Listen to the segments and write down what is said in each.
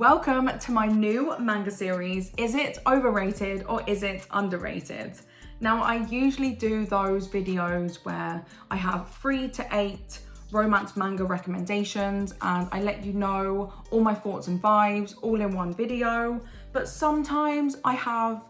Welcome to my new manga series, Is It Overrated or Is It Underrated? Now, I usually do those videos where I have 3 to 8 romance manga recommendations and I let you know all my thoughts and vibes all in one video, but sometimes I have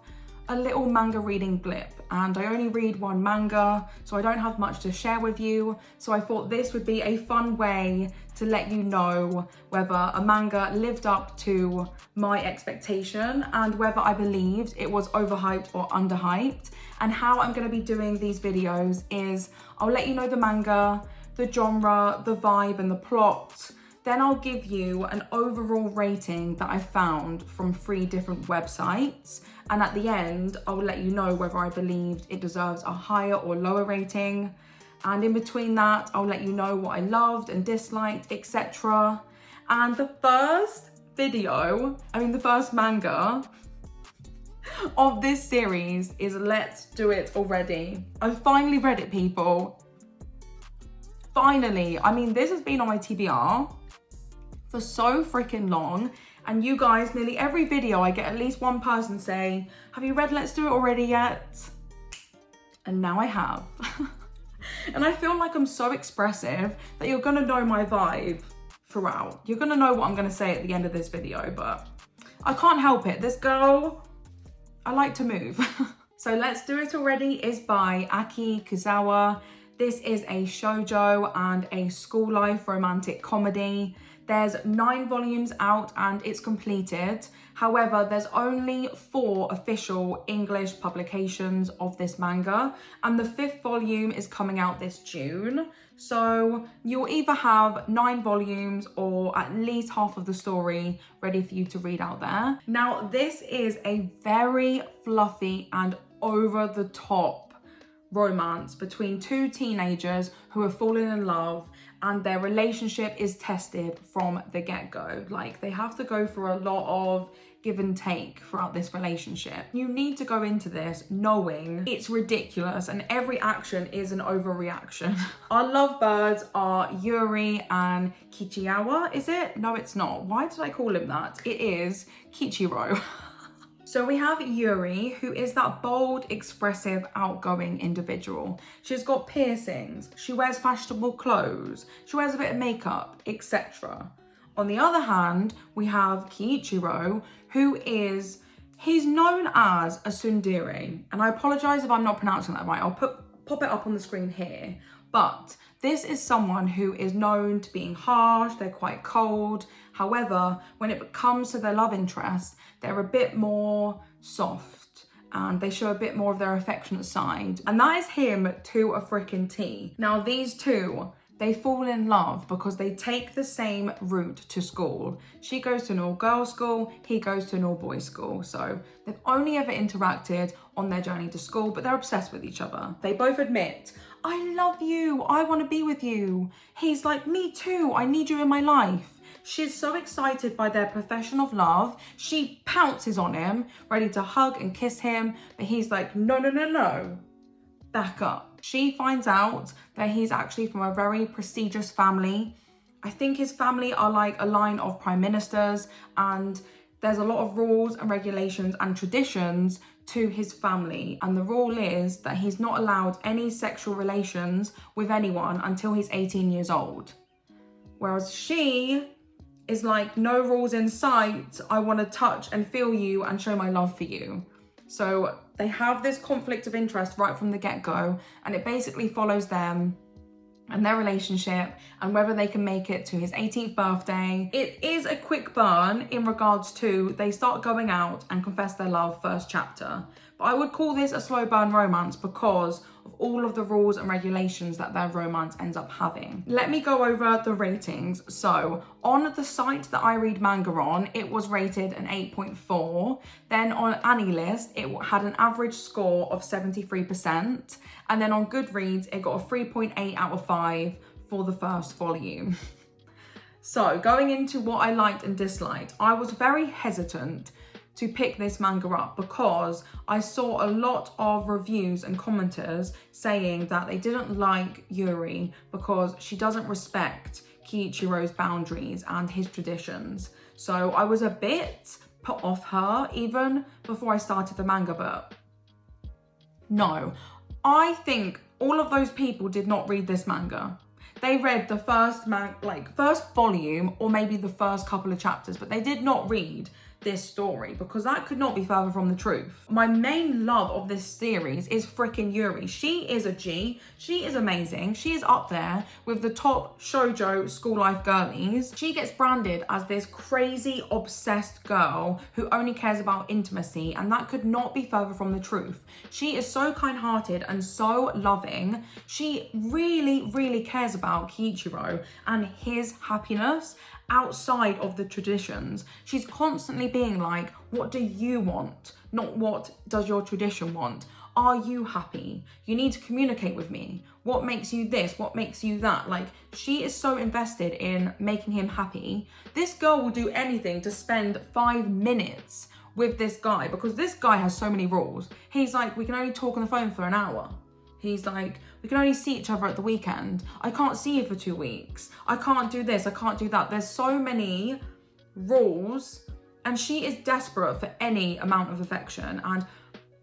a little manga reading blip and I only read one manga, so I don't have much to share with you. So I thought this would be a fun way to let you know whether a manga lived up to my expectation and whether I believed it was overhyped or underhyped. And how I'm going to be doing these videos is I'll let you know the manga, the genre, the vibe and the plot. Then I'll give you an overall rating that I found from 3 different websites. And at the end, I'll let you know whether I believed it deserves a higher or lower rating. And in between that, I'll let you know what I loved and disliked, etc. And the first manga of this series is Let's Do It Already. I finally read it, people. Finally. I mean, this has been on my TBR for so freaking long, and you guys, nearly every video I get at least one person say, have you read Let's Do It Already yet? And now I have. And I feel like I'm so expressive that you're gonna know my vibe throughout. You're gonna know what I'm gonna say at the end of this video, but I can't help it. This girl, I like to move. So Let's Do It Already is by Aki Kusaka. This is a shoujo and a school life romantic comedy. There's 9 volumes out and it's completed. However, there's only 4 official English publications of this manga, and the 5th volume is coming out this June. So you'll either have 9 volumes or at least half of the story ready for you to read out there. Now, this is a very fluffy and over-the-top romance between 2 teenagers who have fallen in love, and their relationship is tested from the get-go. Like, they have to go through a lot of give and take throughout this relationship. You need to go into this knowing it's ridiculous and every action is an overreaction. Our lovebirds are Yuuri and Keiichiro, is it? No, it's not. Why did I call him that? It is Keiichiro. So we have Yuuri, who is that bold, expressive, outgoing individual. She's got piercings, she wears fashionable clothes, she wears a bit of makeup, etc. On the other hand, we have Keiichiro, he's known as a tsundere. And I apologize if I'm not pronouncing that right. I'll pop it up on the screen here. But this is someone who is known to being harsh, they're quite cold. However, when it comes to their love interest, they're a bit more soft and they show a bit more of their affectionate side. And that is him to a freaking T. Now, these two, they fall in love because they take the same route to school. She goes to an all-girls school, he goes to an all-boys school. So they've only ever interacted on their journey to school, but they're obsessed with each other. They both admit, I love you, I want to be with you. He's like, me too, I need you in my life. She's so excited by their profession of love. She pounces on him, ready to hug and kiss him, but he's like, no, no, no, no, back up. She finds out that he's actually from a very prestigious family. I think his family are like a line of prime ministers, and there's a lot of rules and regulations and traditions to his family. And the rule is that he's not allowed any sexual relations with anyone until he's 18 years old. Whereas she is like, no rules in sight. I want to touch and feel you and show my love for you. So they have this conflict of interest right from the get-go, and it basically follows them and their relationship and whether they can make it to his 18th birthday. It is a quick burn in regards to they start going out and confess their love first chapter. But I would call this a slow burn romance because of all of the rules and regulations that their romance ends up having. Let me go over the ratings. So on the site that I read manga on, it was rated an 8.4. Then on AniList, it had an average score of 73%. And then on Goodreads, it got a 3.8 out of 5 for the first volume. So going into what I liked and disliked, I was very hesitant to pick this manga up because I saw a lot of reviews and commenters saying that they didn't like Yuuri because she doesn't respect Keiichiro's boundaries and his traditions. So I was a bit put off her even before I started the manga, but no. I think all of those people did not read this manga. They read the first volume or maybe the first couple of chapters, but they did not read this story because that could not be further from the truth. My main love of this series is freaking Yuuri. She is a G. She is amazing. She is up there with the top shoujo school life girlies. She gets branded as this crazy obsessed girl who only cares about intimacy, and that could not be further from the truth. She is so kind-hearted and so loving. She really, really cares about Keiichiro and his happiness outside of the traditions. She's constantly being like, what do you want? Not what does your tradition want? Are you happy? You need to communicate with me. What makes you this? What makes you that? Like, she is so invested in making him happy. This girl will do anything to spend 5 minutes with this guy because this guy has so many rules. He's like, we can only talk on the phone for an hour. He's like, we can only see each other at the weekend. I can't see you for 2 weeks. I can't do this, I can't do that. There's so many rules, and she is desperate for any amount of affection. And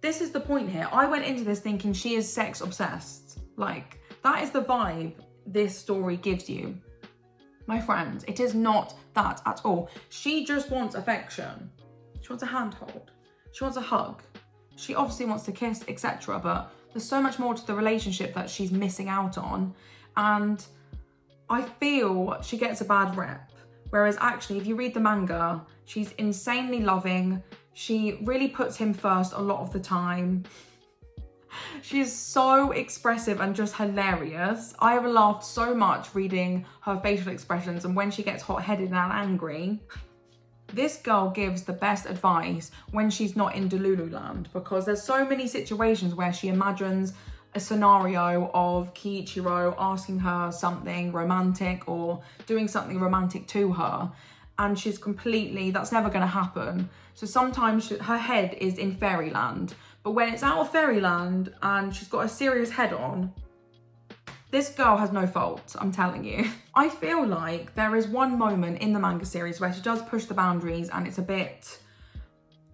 this is the point here. I went into this thinking she is sex obsessed. Like, that is the vibe this story gives you. My friend, it is not that at all. She just wants affection. She wants a handhold. She wants a hug. She obviously wants to kiss, etc. But there's so much more to the relationship that she's missing out on. And I feel she gets a bad rep. Whereas actually, if you read the manga, she's insanely loving. She really puts him first a lot of the time. She's so expressive and just hilarious. I have laughed so much reading her facial expressions and when she gets hot-headed and angry. This girl gives the best advice when she's not in Delulu land, because there's so many situations where she imagines a scenario of Keiichiro asking her something romantic or doing something romantic to her, and she's completely, that's never going to happen. So sometimes her head is in fairyland, but when it's out of fairyland and she's got a serious head on, this girl has no fault, I'm telling you. I feel like there is one moment in the manga series where she does push the boundaries and it's a bit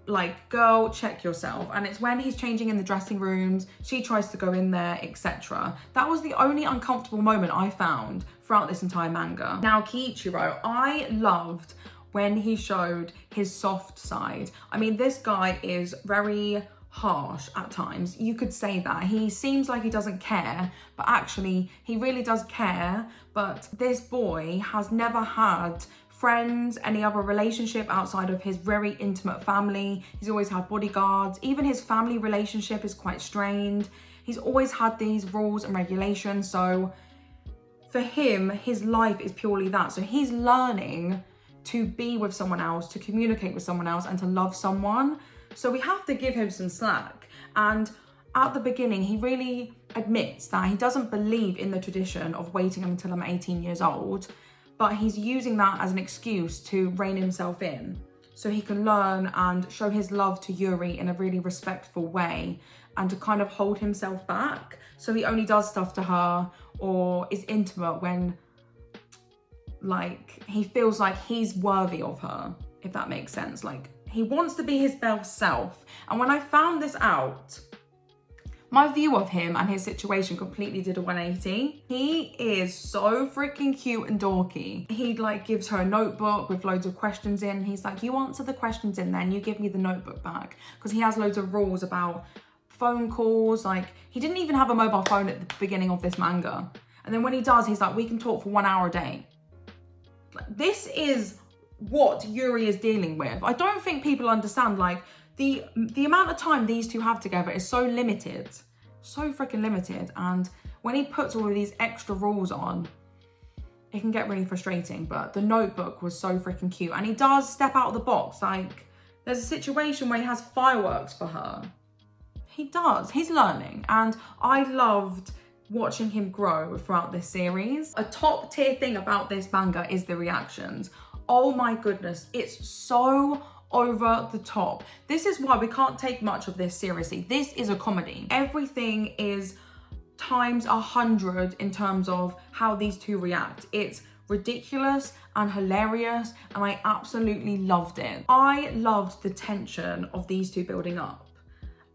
like, girl, check yourself. And it's when he's changing in the dressing rooms, she tries to go in there, etc. That was the only uncomfortable moment I found throughout this entire manga. Now, Keiichiro, I loved when he showed his soft side. I mean, this guy is very harsh at times. You could say that. He seems like he doesn't care, but actually he really does care. But this boy has never had friends, any other relationship outside of his very intimate family. He's always had bodyguards. Even his family relationship is quite strained. He's always had these rules and regulations. So for him, his life is purely that. So he's learning to be with someone else, to communicate with someone else, and to love someone. So we have to give him some slack. And at the beginning, he really admits that he doesn't believe in the tradition of waiting until I'm 18 years old, but he's using that as an excuse to rein himself in so he can learn and show his love to Yuuri in a really respectful way and to kind of hold himself back. So he only does stuff to her or is intimate when, like, he feels like he's worthy of her, if that makes sense. Like, he wants to be his best self. And when I found this out, my view of him and his situation completely did a 180. He is so freaking cute and dorky. He like gives her a notebook with loads of questions in. He's like, you answer the questions in there and you give me the notebook back. Because he has loads of rules about phone calls. Like, he didn't even have a mobile phone at the beginning of this manga. And then when he does, he's like, we can talk for 1 hour a day. This is what Yuuri is dealing with. I don't think people understand, like, the amount of time these two have together is so limited, so freaking limited. And when he puts all of these extra rules on, it can get really frustrating. But the notebook was so freaking cute. And he does step out of the box. Like, there's a situation where he has fireworks for her. He does, he's learning. And I loved watching him grow throughout this series. A top tier thing about this manga is the reactions. Oh my goodness, it's so over the top. This is why we can't take much of this seriously. This is a comedy. Everything is times 100 in terms of how these two react. It's ridiculous and hilarious, and I absolutely loved it. I loved the tension of these two building up.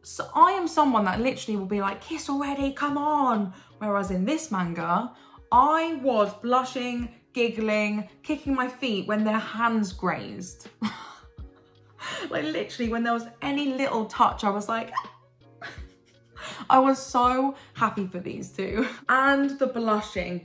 So I am someone that literally will be like, kiss already, come on. Whereas in this manga, I was blushing, giggling, kicking my feet when their hands grazed. Like literally when there was any little touch, I was like, I was so happy for these two. And the blushing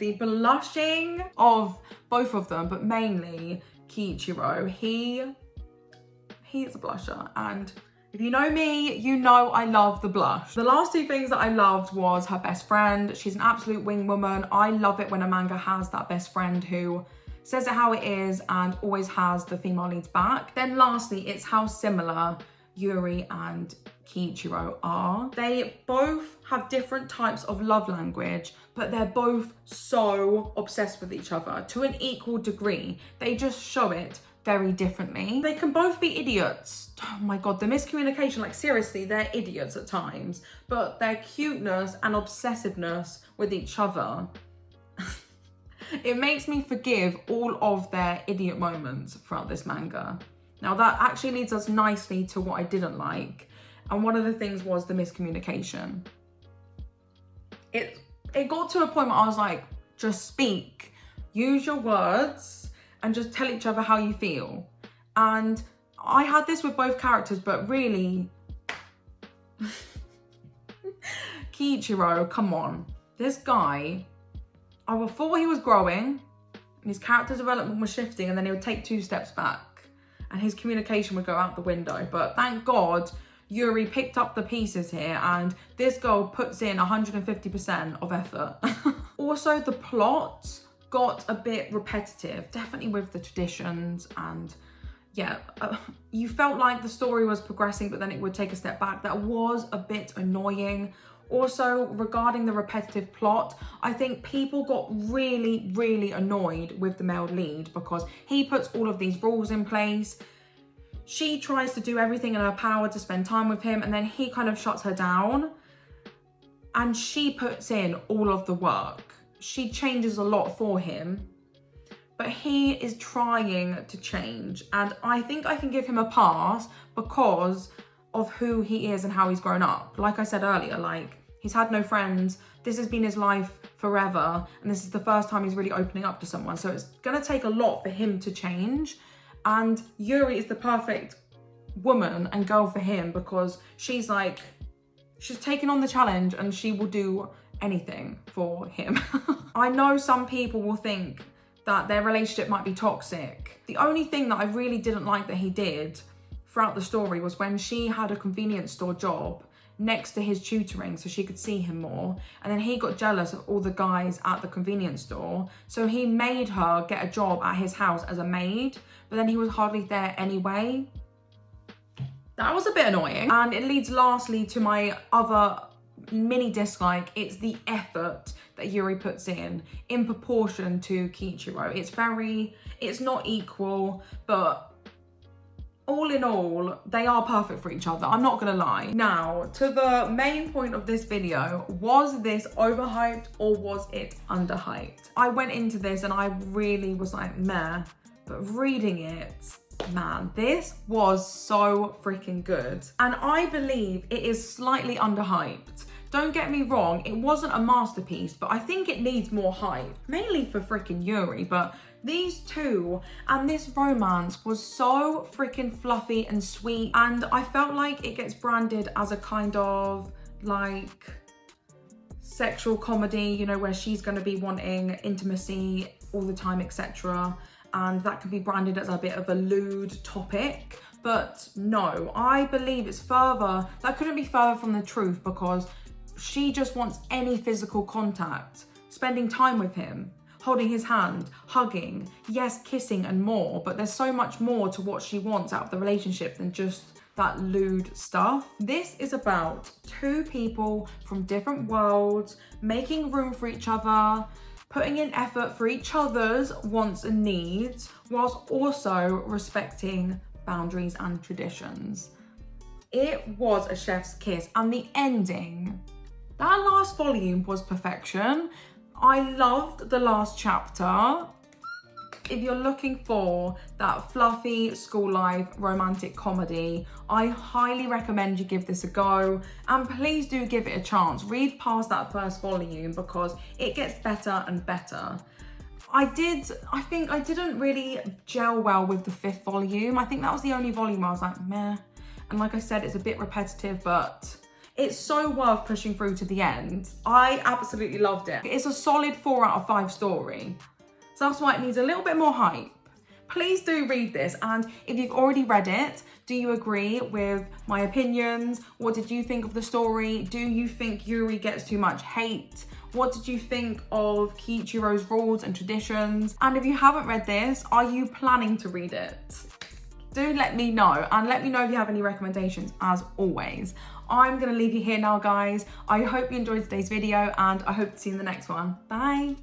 of both of them, but mainly Keiichiro. He's a blusher, and if you know me, you know I love the blush. The last two things that I loved was her best friend. She's an absolute wing woman. I love it when a manga has that best friend who says it how it is and always has the female lead's back. Then lastly, it's how similar Yuuri and Keiichiro are. They both have different types of love language, but they're both so obsessed with each other to an equal degree. They just show it very differently. They can both be idiots. Oh my God, the miscommunication, like seriously, they're idiots at times, but their cuteness and obsessiveness with each other, it makes me forgive all of their idiot moments throughout this manga. Now that actually leads us nicely to what I didn't like. And one of the things was the miscommunication. It got to a point where I was like, just speak, use your words, and just tell each other how you feel. And I had this with both characters, but really, Keiichiro, come on. This guy, I thought he was growing, and his character development was shifting, and then he would take 2 steps back, and his communication would go out the window. But thank God, Yuuri picked up the pieces here, and this girl puts in 150% of effort. Also, the plot got a bit repetitive, definitely with the traditions, and yeah, you felt like the story was progressing, but then it would take a step back. That was a bit annoying. Also, regarding the repetitive plot, I think people got really, really annoyed with the male lead because he puts all of these rules in place. She tries to do everything in her power to spend time with him, and then he kind of shuts her down, and she puts in all of the work. She changes a lot for him, but he is trying to change, and I think I can give him a pass because of who he is and how he's grown up. Like I said earlier, like, he's had no friends, this has been his life forever, and this is the first time he's really opening up to someone, so it's gonna take a lot for him to change. And Yuuri is the perfect woman and girl for him because she's like, she's taken on the challenge and she will do anything for him. I know some people will think that their relationship might be toxic. The only thing that I really didn't like that he did throughout the story was when she had a convenience store job next to his tutoring so she could see him more, and then he got jealous of all the guys at the convenience store, so he made her get a job at his house as a maid, but then he was hardly there anyway. That was a bit annoying. And it leads lastly to my other mini dislike. It's the effort that Yuuri puts in proportion to Keiichiro. It's not equal, but all in all, they are perfect for each other. I'm not gonna lie. Now, to the main point of this video, was this overhyped or was it underhyped? I went into this and I really was like, meh, but reading it, man, this was so freaking good. And I believe it is slightly underhyped. Don't get me wrong, it wasn't a masterpiece, but I think it needs more hype, mainly for freaking Yuuri, but these two and this romance was so freaking fluffy and sweet, and I felt like it gets branded as a kind of like sexual comedy, you know, where she's going to be wanting intimacy all the time, etc. And that can be branded as a bit of a lewd topic. But no, I believe it's further, that couldn't be further from the truth, because she just wants any physical contact, spending time with him, holding his hand, hugging, yes, kissing and more, but there's so much more to what she wants out of the relationship than just that lewd stuff. This is about two people from different worlds, making room for each other, putting in effort for each other's wants and needs, whilst also respecting boundaries and traditions. It was a chef's kiss, and the ending, that last volume was perfection. I loved the last chapter. if you're looking for that fluffy school life romantic comedy, I highly recommend you give this a go, and please do give it a chance. Read past that first volume because it gets better and better. I think I didn't really gel well with the 5th volume. I think that was the only volume I was like, meh. And like I said, it's a bit repetitive, but it's so worth pushing through to the end. I absolutely loved it. It's a solid 4 out of 5 story. So that's why it needs a little bit more hype. Please do read this, and if you've already read it, do you agree with my opinions? What did you think of the story? Do you think Yuuri gets too much hate? What did you think of Keiichiro's rules and traditions? And if you haven't read this, are you planning to read it? Do let me know, and let me know if you have any recommendations as always. I'm gonna leave you here now, guys. I hope you enjoyed today's video, and I hope to see you in the next one. Bye.